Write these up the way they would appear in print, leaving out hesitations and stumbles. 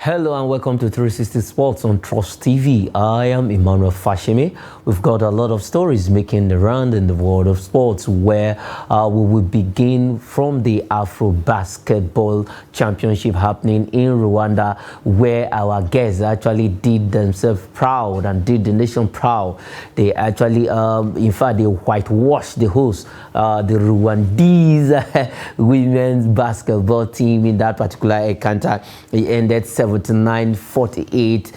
Hello and welcome to 360 Sports on Trust TV. I am Emmanuel Fashimi. We've got a lot of stories making the round in the world of sports where we will begin from the Afro-Basketball Championship happening in Rwanda, where our guests actually did themselves proud and did the nation proud. They actually, in fact, they whitewashed the host, the Rwandese women's basketball team in that particular encounter. It ended 79-48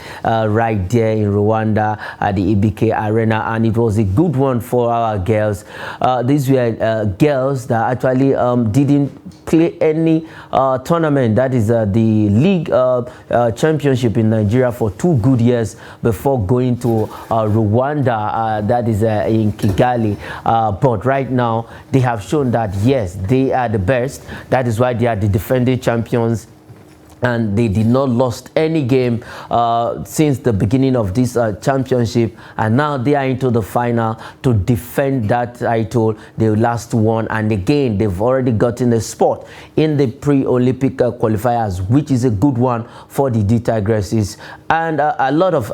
right there in Rwanda at the EBK Arena, and it was a good one for our girls. These were girls that actually didn't play any tournament, that is the league championship in Nigeria, for 2 good years before going to Rwanda, that is in Kigali. But right now they have shown that yes, they are the best. That is why they are the defending champions, and they did not lost any game since the beginning of this championship, and now they are into the final to defend that title, the last one. And again, they've already gotten a spot in the pre-Olympic qualifiers, which is a good one for the D Tigresses. And a lot of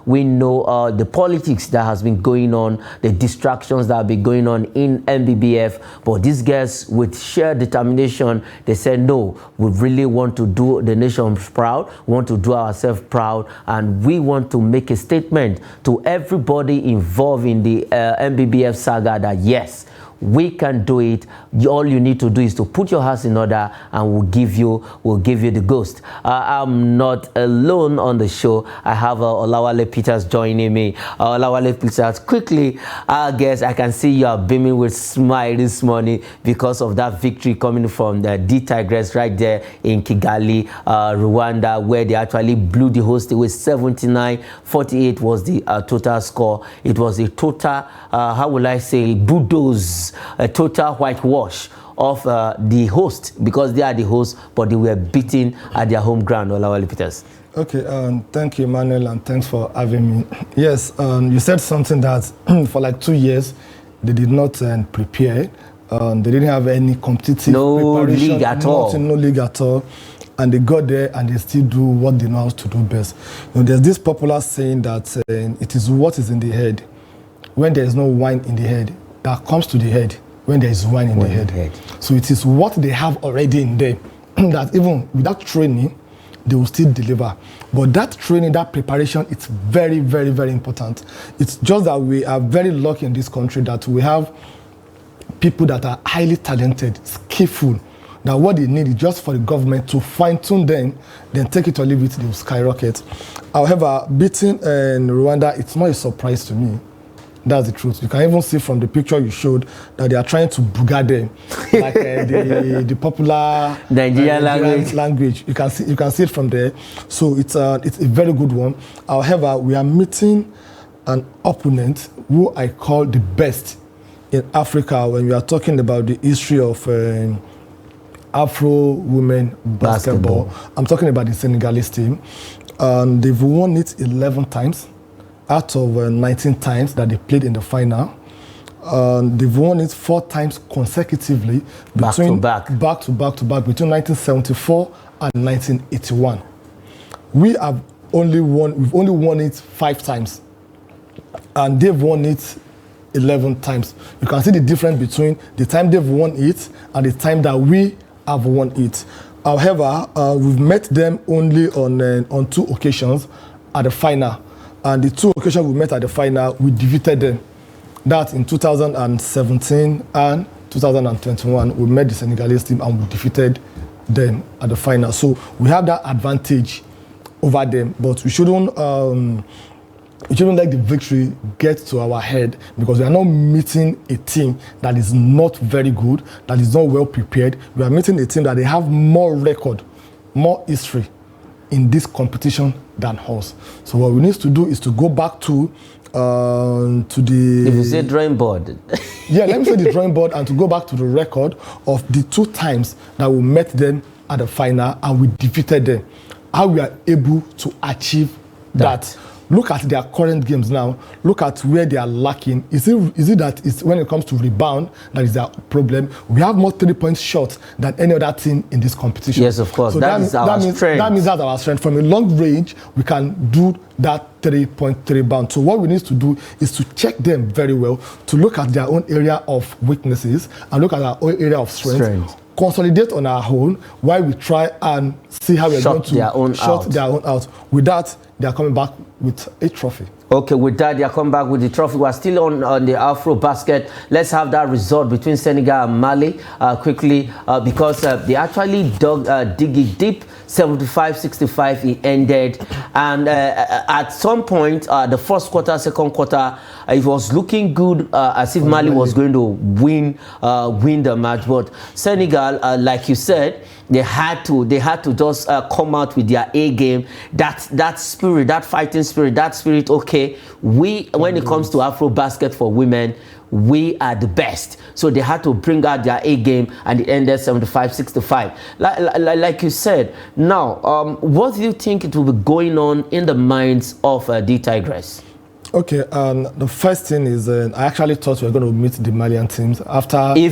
we know the politics that has been going on, the distractions that have been going on in MBBF, but these girls with sheer determination, they said no, we really want to do the nation proud, want to do ourselves proud, and we want to make a statement to everybody involved in the MBBF saga that yes, we can do it. All you need to do is to put your house in order, and we'll give you the ghost. I'm not alone on the show. I have Olawale Peters joining me. Olawale Peters, quickly, I guess I can see you are beaming with smile this morning because of that victory coming from the D Tigress right there in Kigali, Rwanda, where they actually blew the host away. 79-48 was the total score. It was a total, how will I say, bulldoze, a total whitewash of the host, because they are the host, but they were beaten at their home ground. Olawale Peters. Okay, thank you, Emmanuel, and thanks for having me. Yes, you said something that for like 2 years they did not prepare. They didn't have any competitive preparation, league at all. No league at all. And they got there and they still do what they know how to do best. You know, there's this popular saying that it is what is in the head. When there is no wine in the head, that comes to the head when there is wine in the head. So it is what they have already in them that even without training, they will still deliver. But that training, that preparation, it's very, very, very important. It's just that we are very lucky in this country that we have people that are highly talented, skillful. Now what they need is just for the government to fine-tune them, then take it or leave it, they will skyrocket. However, beating Rwanda, it's not a surprise to me. That's the truth. You can even see from the picture you showed that they are trying to booger them, like the popular Nigerian language. You can see it from there. So it's a very good one. However, we are meeting an opponent who I call the best in Africa when we are talking about the history of Afro women basketball. I'm talking about the Senegalese team. They've won it 11 times. Out of 19 times that they played in the final. They've won it 4 times consecutively, back to back between 1974 and 1981. We've only won it 5 times, and they've won it 11 times. You can see the difference between the time they've won it and the time that we have won it. However, we've met them only on 2 occasions at the final. And the 2 occasions we met at the final, we defeated them. That in 2017 and 2021, we met the Senegalese team and we defeated them at the final. So we have that advantage over them, but we shouldn't let the victory get to our head, because we are not meeting a team that is not very good, that is not well prepared. We are meeting a team that they have more record, more history in this competition than us. So what we need to do is to go back to the... If you say drawing board. Yeah, let me say the drawing board, and to go back to the record of the 2 times that we met them at the final and we defeated them. How we are able to achieve that. look at their current games now, look at where they are lacking. Is it that it's when it comes to rebound that is their problem? We have more 3-point shots than any other team in this competition. Yes, of course. So that is our strength. That means that's our strength. From a long range, we can do that 3-point rebound. So what we need to do is to check them very well, to look at their own area of weaknesses and look at our own area of strength. Consolidate on our own while we try and see how we're going to shut their own out. With that, they are coming back with a trophy. Okay, with that, they are coming back with the trophy. We're still on the Afrobasket. Let's have that result between Senegal and Mali quickly because they actually dig it deep. 75-65 it ended. And at some point, the first quarter, second quarter, it was looking good as if Mali was going to win the match. But Senegal, like you said, they had to just come out with their A game. That spirit, that fighting spirit, that spirit. Okay, when it comes to Afrobasket for women, we are the best. So they had to bring out their A game, and it ended 75-65. Like you said. Now, what do you think it will be going on in the minds of the Tigress? Okay, the first thing is I actually thought we were going to meet the Malian teams after the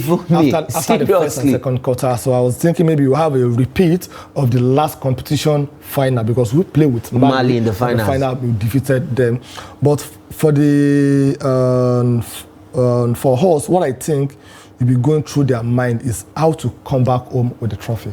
first and second quarter. So I was thinking maybe we'll have a repeat of the last competition final because we played with Mali in the final. We defeated them. But for us, what I think will be going through their mind is how to come back home with the trophy.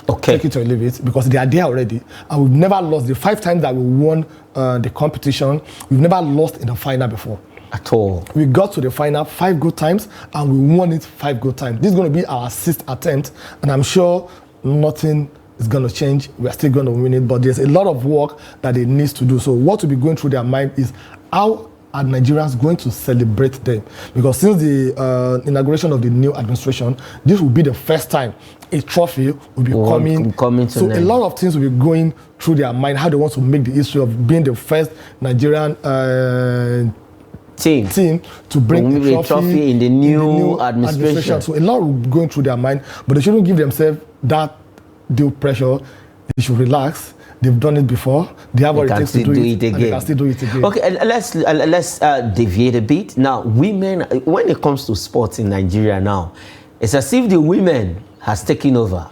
Okay. Take it or leave it because they are there already. And we've never lost. The 5 times that we won the competition, we've never lost in the final before. At all. We got to the final 5 good times and we won it 5 good times. This is going to be our 6th attempt and I'm sure nothing is going to change. We're still going to win it, but there's a lot of work that it needs to do. So what will be going through their mind is how are Nigerians going to celebrate them? Because since the inauguration of the new administration, this will be the first time a trophy will be coming to them. A lot of things will be going through their mind, how they want to make the history of being the first Nigerian team to bring a trophy in the new administration. So a lot will be going through their mind, but they shouldn't give themselves that due pressure. They should relax. They've done it before. They have what it takes to do it again. They can still do it again. Okay, let's deviate a bit. Now, women, when it comes to sports in Nigeria now, it's as if the women has taken over.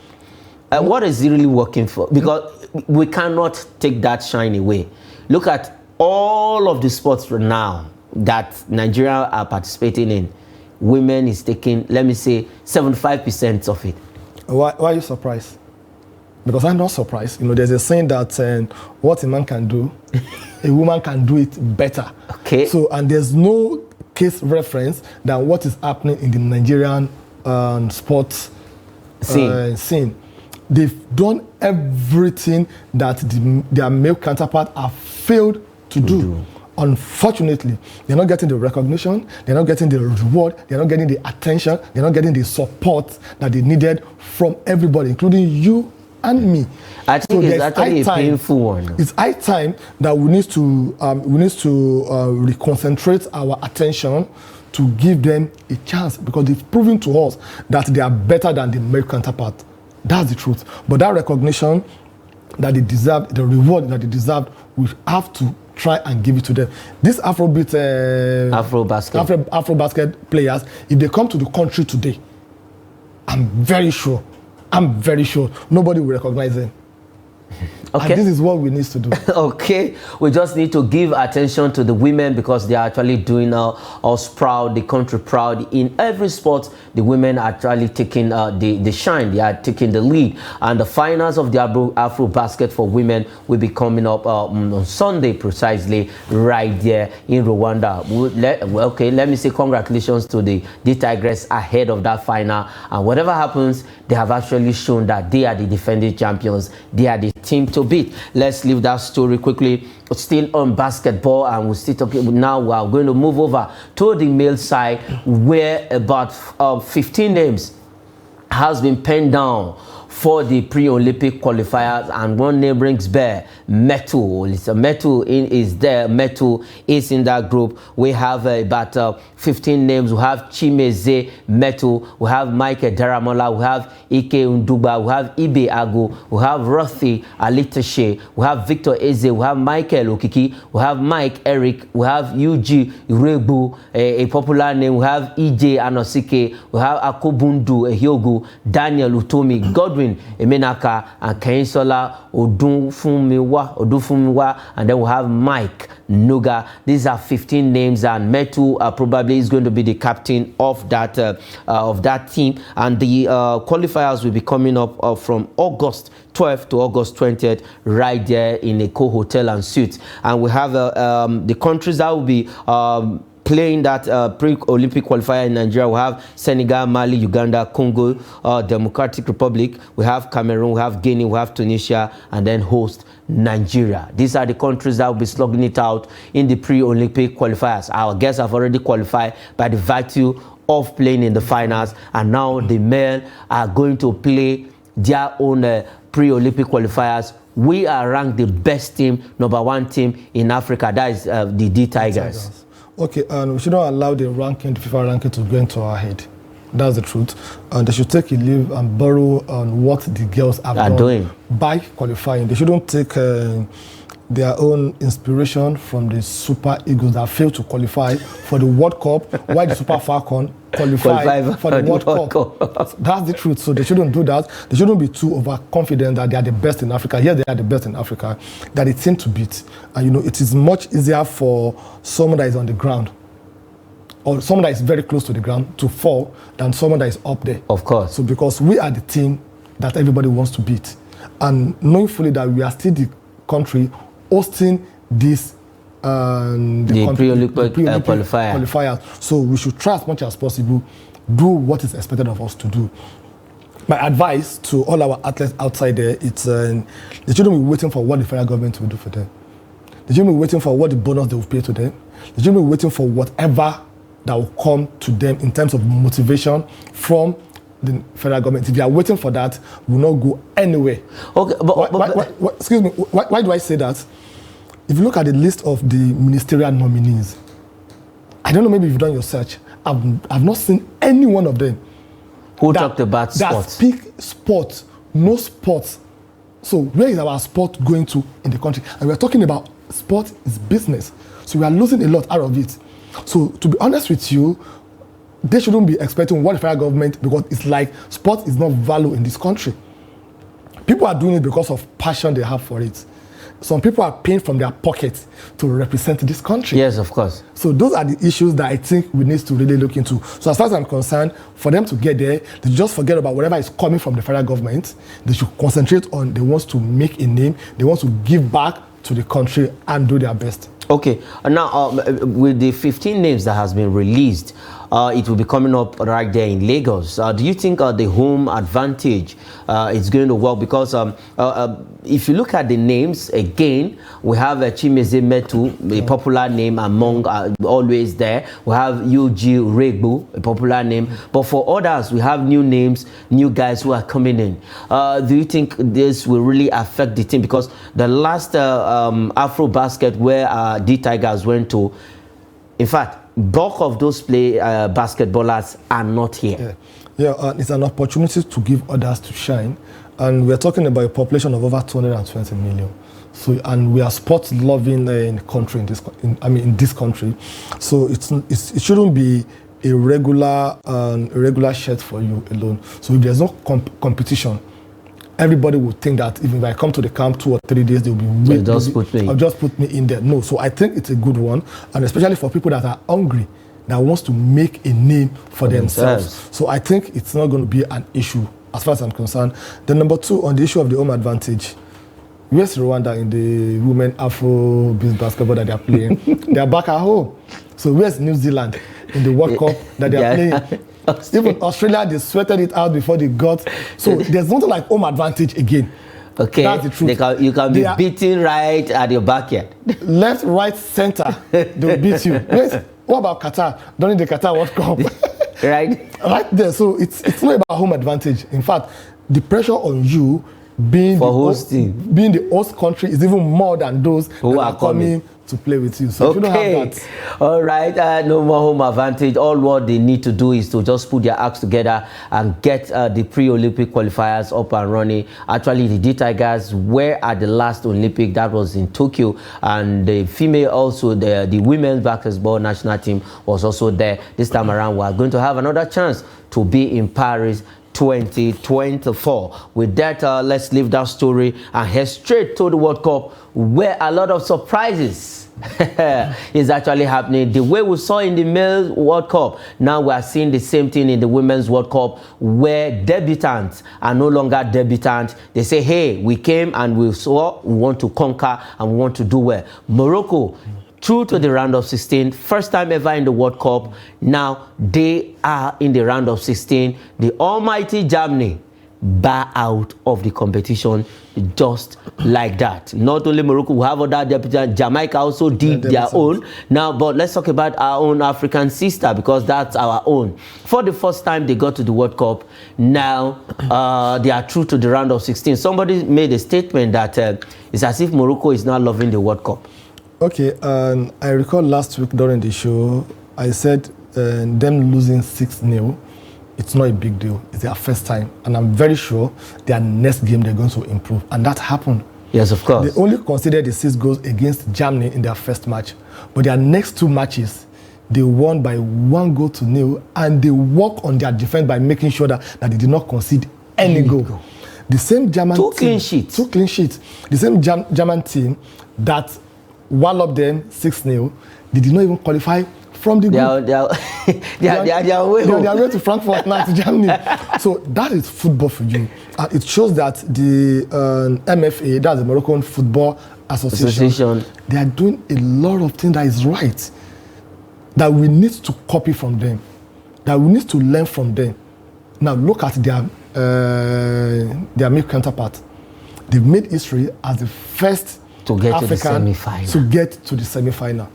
What is it really working for? Because we cannot take that shine away. Look at all of the sports right now that Nigeria are participating in. Women is taking, let me say, 75% of it. Why are you surprised? Because I'm not surprised. You know, there's a saying that what a man can do, a woman can do it better. Okay. So, and there's no case reference than what is happening in the Nigerian sports scene. They've done everything that their male counterpart have failed to do. Unfortunately, they're not getting the recognition, they're not getting the reward, they're not getting the attention, they're not getting the support that they needed from everybody, including you and me. I think it's actually a painful one. It's high time that we need to reconcentrate our attention to give them a chance because they've proven to us that they are better than the male counterpart. That's the truth. But that recognition that they deserve, the reward that they deserve, we have to try and give it to them. These Afrobasket players, if they come to the country today, I'm very sure nobody will recognize them. Okay. And this is what we need to do. Okay. We just need to give attention to the women because they are actually doing us proud, the country proud. In every sport, the women are actually taking the shine. They are taking the lead. And the finals of the Afrobasket for women will be coming up on Sunday precisely right there in Rwanda. Let me say congratulations to the Tigress ahead of that final. And whatever happens, they have actually shown that they are the defending champions. They are the team to beat. Let's leave that story quickly. Still on basketball, and we'll still talking. Now we are going to move over to the male side, where about 15 names has been penned down for the pre-Olympic qualifiers, and one name rings bell: Metal. Metal is there. Metal is in that group. We have about 15 names. We have Chimeze Metal. We have Mike Daramola. We have Ike Unduba. We have Ibe Agu. We have Rothi Alitashe. We have Victor Eze. We have Michael Okiki. We have Mike Eric. We have UG Irebu, a popular name. We have EJ Anosike. We have Akobundu Ehiogu, Daniel Utomi, Godwin Emenaka, and Kensola Odufumiwa, and then we have Mike Nuga. These are 15 names, and Metu probably is going to be the captain of that team. And the qualifiers will be coming up from August 12th to August 20th, right there in Eko Hotel and Suites. And we have the countries that will be playing that pre-Olympic qualifier in Nigeria. We have Senegal, Mali, Uganda, Congo, Democratic Republic. We have Cameroon, we have Guinea, we have Tunisia, and then host Nigeria. These are the countries that will be slugging it out in the pre-Olympic qualifiers. Our guests have already qualified by the virtue of playing in the finals, and now the men are going to play their own pre-Olympic qualifiers. We are ranked the best team, #1 team in Africa. That is the D Tigers. Okay, and we shouldn't allow the FIFA ranking to go into our head. That's the truth. And they should take a leave and borrow on what the girls are doing by qualifying. They shouldn't take their own inspiration from the Super Eagles that failed to qualify for the World Cup, while the Super Falcon qualify for the World Cup. That's the truth. So they shouldn't do that. They shouldn't be too overconfident that they are the best in Africa. Yes, they are the best in Africa, that it's team to beat. And you know, it is much easier for someone that is on the ground or someone that is very close to the ground to fall than someone that is up there. Of course. So because we are the team that everybody wants to beat. And knowing fully that we are still the country hosting this the pre-Olympic qualifiers. So we should try as much as possible, do what is expected of us to do. My advice to all our athletes outside there, it's they shouldn't be waiting for what the federal government will do for them. They shouldn't be waiting for what the bonus they will pay to them. They shouldn't be waiting for whatever that will come to them in terms of motivation from the federal government. If you are waiting for that, we will not go anywhere. Okay, excuse me. Why do I say that? If you look at the list of the ministerial nominees, I don't know, maybe you've done your search. I've not seen any one of them who talked about sports. That speak sports, no sports. So where is our sport going to in the country? And we're talking about sport is business. So we are losing a lot out of it. So to be honest with you, they shouldn't be expecting what the federal government, because it's like sport is not value in this country. People are doing it because of passion they have for it. Some people are paying from their pockets to represent this country. Yes, of course. So those are the issues that I think we need to really look into. So as far as I'm concerned, for them to get there, they just forget about whatever is coming from the federal government. They should concentrate on they want to make a name, they want to give back to the country and do their best. Okay, now with the 15 names that has been released, it will be coming up right there in Lagos. Do you think the home advantage is going to work? Because if you look at the names, again, we have Chimeze Metu, a popular name among always there. We have UG Regbu, a popular name. But for others, we have new names, new guys who are coming in. Do you think this will really affect the team? Because the last Afrobasket where D Tigers went to, in fact, bulk of those basketballers are not here. Yeah, it's an opportunity to give others to shine. And we're talking about a population of over 220 million. So, and we are sports-loving country in this country. So it shouldn't be a regular shirt for you alone. So if there's no competition, everybody would think that if I come to the camp 2 or 3 days, they'll be waiting. Just put me in there. No, so I think it's a good one, and especially for people that are hungry, that wants to make a name for themselves. So I think it's not going to be an issue as far as I'm concerned. Then number 2, on the issue of the home advantage, where's Rwanda in the women Afrobasket basketball that they are playing? They are back at home. So where's New Zealand in the World Cup that they are playing? Even Australia, they sweated it out before they got. So there's nothing like home advantage again. Okay, that's the truth. You can be beaten right at your backyard. Left, right, center, they'll beat you. Yes. What about Qatar? During the Qatar World Cup, Right? Right there. So it's not about home advantage. In fact, the pressure on you being being the host country is even more than those who are coming to play with you. So if you don't have that. All right, no more home advantage. All what they need to do is to just put their acts together and get the pre-Olympic qualifiers up and running. Actually, the D Tigers were at the last Olympic, that was in Tokyo, and the female also, the women's basketball national team was also there. This time around, we are going to have another chance to be in Paris 2024. With that, let's leave that story and head straight to the World Cup, where a lot of surprises is actually happening. The way we saw in the male World Cup, now we are seeing the same thing in the women's World Cup, where debutants are no longer debutants. They say, hey, we came and we saw, we want to conquer and we want to do well. Morocco, through to the round of 16, first time ever in the World Cup. Now they are in the round of 16. The almighty Germany bow out of the competition just like that. Not only Morocco, we have other debutants. Jamaica also did their own. Now, but let's talk about our own African sister, because that's our own. For the first time they got to the World Cup, now they are through to the round of 16. Somebody made a statement that it's as if Morocco is now loving the World Cup. Okay, I recall last week during the show, I said them losing 6-0, it's not a big deal. It's their first time. And I'm very sure their next game they're going to improve. And that happened. Yes, of course. They only considered the 6 goals against Germany in their first match. But their next 2 matches, they won by 1-0, and they work on their defense by making sure that they did not concede any goal. The same German team. 2 clean sheets. 2 clean sheets. The same German team that walloped them 6-0, they did not even qualify from the group. They are way to Frankfurt now to Germany. So that is football for you. It shows that the MFA, that's the Moroccan Football Association, they are doing a lot of things that is right, that we need to copy from them, that we need to learn from them. Now look at their male counterpart. They've made history as the first to get African to the semi-final. To get to the semi-final.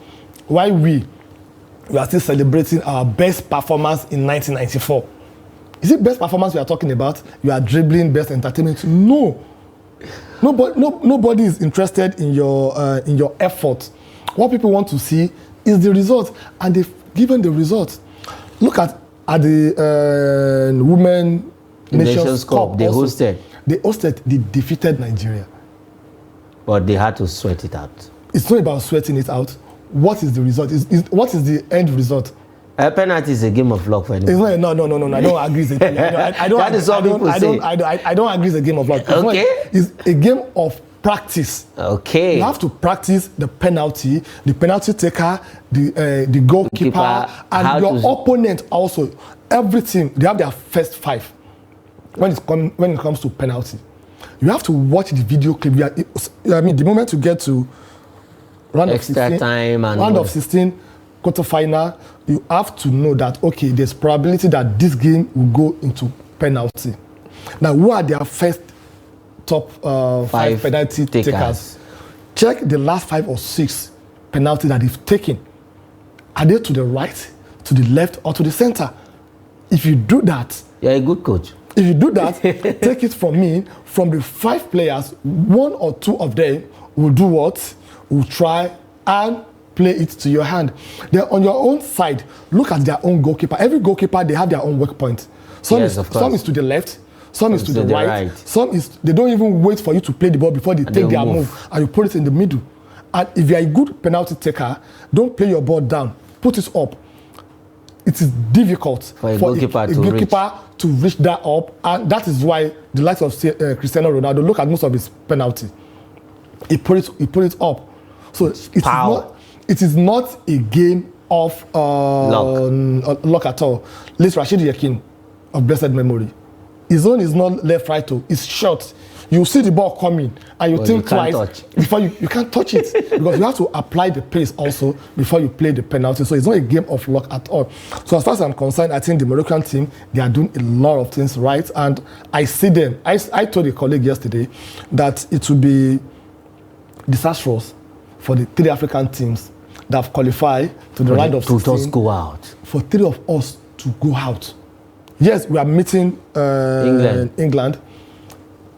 Why we are still celebrating our best performance in 1994. Is it best performance we are talking about? You are dribbling, best entertainment? No. Nobody is interested in your effort. What people want to see is the result, and they've given the result. Look at the Women Nations Cup. They hosted. They defeated Nigeria. But they had to sweat it out. It's not about sweating it out. What is the result? What is the end result? A penalty is a game of luck for anyone. No. I don't agree. I don't agree it's a game of luck. Okay. It's a game of practice. Okay. You have to practice the penalty taker, the goalkeeper, and your opponent also. Everything. They have their first 5 when it comes to penalty. You have to watch the video clip. The moment you get to round of 16, quarterfinal, you have to know that, okay, there's probability that this game will go into penalty. Now, who are their first top 5 penalty takers? Check the last 5 or 6 penalties that they've taken. Are they to the right, to the left, or to the center? If you do that, you're a good coach. If you do that, take it from me, from the 5 players, 1 or 2 of them will do what? Will try and play it to your hand. Then on your own side, look at their own goalkeeper. Every goalkeeper, they have their own work point. Some is to the left, some is to the right. Some is, they don't even wait for you to play the ball before they take their move, and you put it in the middle. And if you're a good penalty taker, don't play your ball down, put it up. It is difficult for a goalkeeper to reach that up, and that is why the likes of Cristiano Ronaldo, look at most of his penalty. He put it up. So it is not a game of luck at all. Let's Rashid Yakin of blessed memory. His own is not left, right, it's short. You see the ball coming and you think twice before you can't touch it because you have to apply the pace also before you play the penalty. So it's not a game of luck at all. So as far as I'm concerned, I think the Moroccan team, they are doing a lot of things right, and I see them. I told a colleague yesterday that it will be disastrous for the 3 African teams that have qualified to the round of 16 to just go out. For 3 of us to go out. Yes, we are meeting England.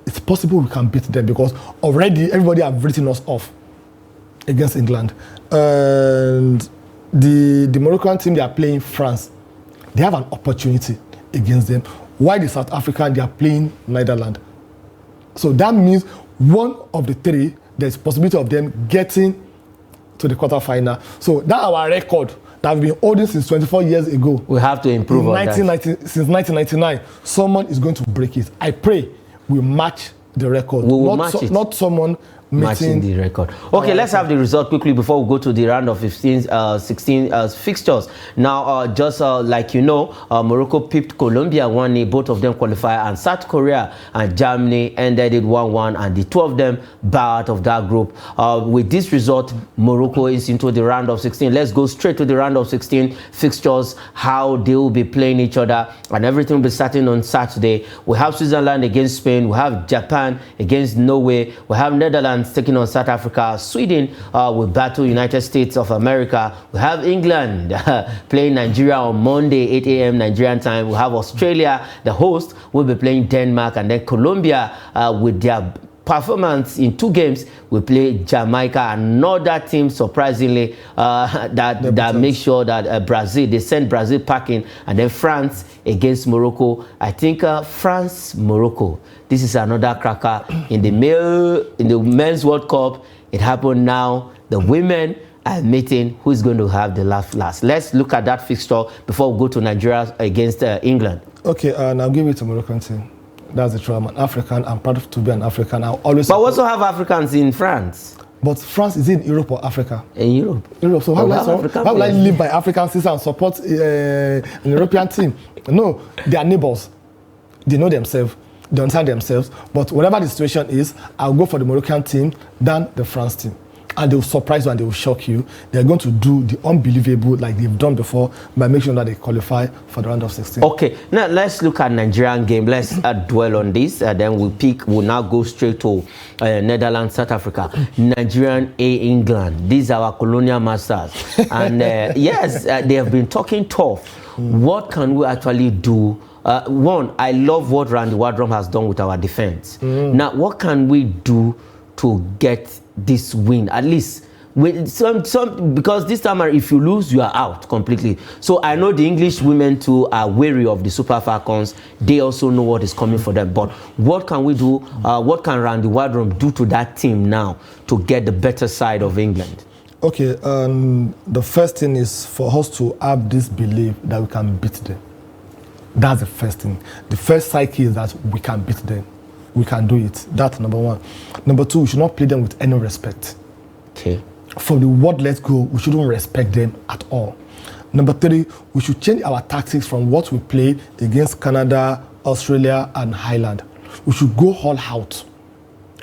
It's possible we can beat them because already everybody have written us off against England. And the Moroccan team, they are playing France. They have an opportunity against them. While the South African, they are playing Netherlands. So that means one of the three, there's possibility of them getting to the quarterfinal. So that's our record that we've been holding since 24 years ago. We have to improve on that. Since 1999, someone is going to break it. I pray we match the record. We will match it. Not someone matching the record. Okay, let's have the result quickly before we go to the round of 16 fixtures. Now, just like you know, Morocco pipped Colombia 1-0. Both of them qualify, and South Korea and Germany ended it 1-1, and the two of them bow out of that group. With this result, Morocco is into the round of 16. Let's go straight to the round of 16 fixtures, how they will be playing each other, and everything will be starting on Saturday. We have Switzerland against Spain. We have Japan against Norway. We have Netherlands taking on South Africa. Sweden will battle United States of America. We have England playing Nigeria on Monday, 8 a.m. Nigerian time. We have Australia, the host, will be playing Denmark, and then Colombia with their performance in 2 games will play Jamaica, another team surprisingly that makes sure that Brazil, they send Brazil packing, and then France against Morocco. I think France, Morocco, this is another cracker in the men's World Cup. It happened now. The women are meeting who's going to have the last. Let's look at that fixture before we go to Nigeria against England. Okay, and I'll give it to Moroccan team. That's the truth. I'm an African. I'm proud to be an African. I always. But we also have Africans in France. But France is in Europe or Africa? In Europe. Europe. So how will I live by African system and support an European team? No, they are neighbors. They know themselves. They understand themselves. But whatever the situation is, I'll go for the Moroccan team than the France team. And they will surprise you and they will shock you. They're going to do the unbelievable like they've done before by making sure that they qualify for the round of 16. Okay, now let's look at Nigerian game. Let's dwell on this. Then we'll now go straight to Netherlands, South Africa. Nigerian A England. These are our colonial masters. And yes, they have been talking tough. What can we actually do? One, I love what Randy Wardrum has done with our defense. Now, what can we do to get this win? At least with some because this time if you lose, you are out completely. So I know the English women too are wary of the Super Falcons. They also know what is coming for them. But what can we do? What can Randy Wardrum do to that team now to get the better side of England? Okay, the first thing is for us to have this belief that we can beat them. That's the first thing. The first psyche is that we can beat them. We can do it. That's number one. Number two, we should not play them with any respect. Okay. From the word let's go, we shouldn't respect them at all. Number three, we should change our tactics from what we played against Canada, Australia, and Ireland. We should go all out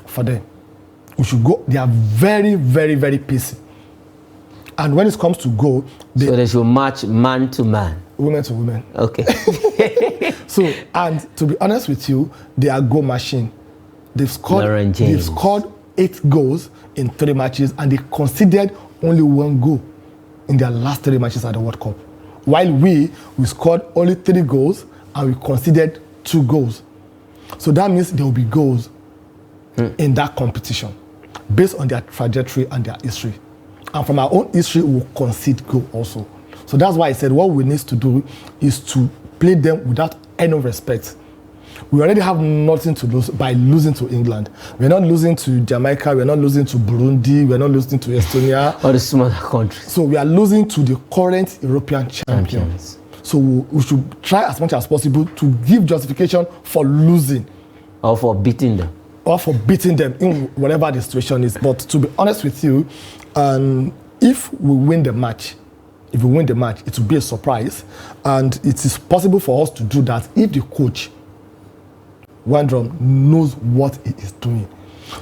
for them. We should go. They are very, very, very pacey. And when it comes to goal, so they should match man to man. Women to women. Okay. So, and to be honest with you, they are goal machine. They've scored 8 goals in 3 matches, and they conceded only 1 goal in their last 3 matches at the World Cup. While we scored only 3 goals and we conceded 2 goals. So that means there will be goals in that competition based on their trajectory and their history. And from our own history, we will concede goal also. So that's why I said what we need to do is to play them without any respect. We already have nothing to lose by losing to England. We're not losing to Jamaica, we're not losing to Burundi, we're not losing to Estonia. Or the smaller countries. So we are losing to the current European champions. So we should try as much as possible to give justification for losing. Or for beating them. Or for beating them in whatever the situation is. But to be honest with you, if we win the match, it will be a surprise. And it is possible for us to do that if the coach, Wandrum, knows what he is doing.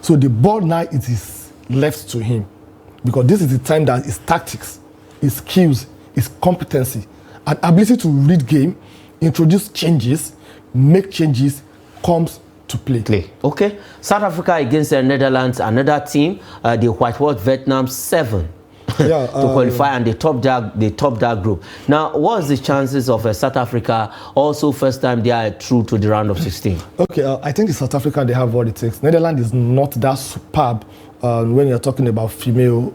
So the ball now it is left to him. Because this is the time that his tactics, his skills, his competency, and ability to read game, introduce changes, make changes, comes to play. Okay. South Africa against the Netherlands, another team. They whitewashed Vietnam 7. Yeah, to qualify, and they topped that group. Now, what's the chances of South Africa also first time they are through to the round of 16? Okay, I think in South Africa they have what it takes. Netherlands is not that superb when you're talking about female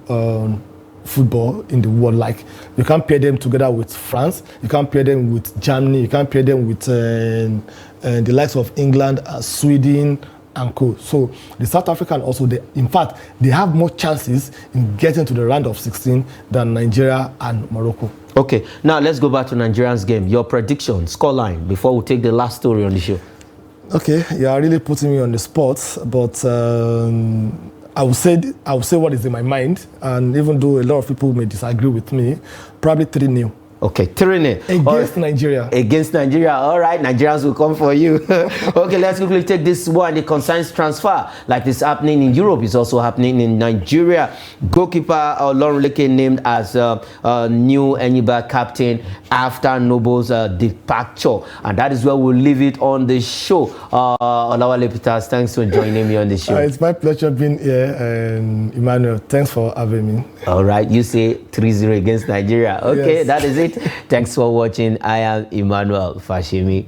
football in the world. Like, you can't pair them together with France, you can't pair them with Germany, you can't pair them with the likes of England, Sweden, and co. So the South African also, in fact, they have more chances in getting to the round of 16 than Nigeria and Morocco. Okay, now let's go back to Nigerian's game. Your prediction, scoreline, before we take the last story on the show. Okay, you are really putting me on the spot, but I will say what is in my mind, and even though a lot of people may disagree with me, probably 3-0. Okay, 3-0. Against Nigeria. Against Nigeria. All right, Nigerians will come for you. Okay, let's quickly take this one. The consigns transfer, like this happening in Europe, is also happening in Nigeria. Goalkeeper Olorunleke named as new Enyimba captain after Noble's departure. And that is where we'll leave it on the show. Olawale Peters, thanks for joining me on the show. It's my pleasure being here, and Emmanuel, thanks for having me. All right, you say 3-0 against Nigeria. Okay, yes. That is it. Thanks for watching. I am Emmanuel Fashemi.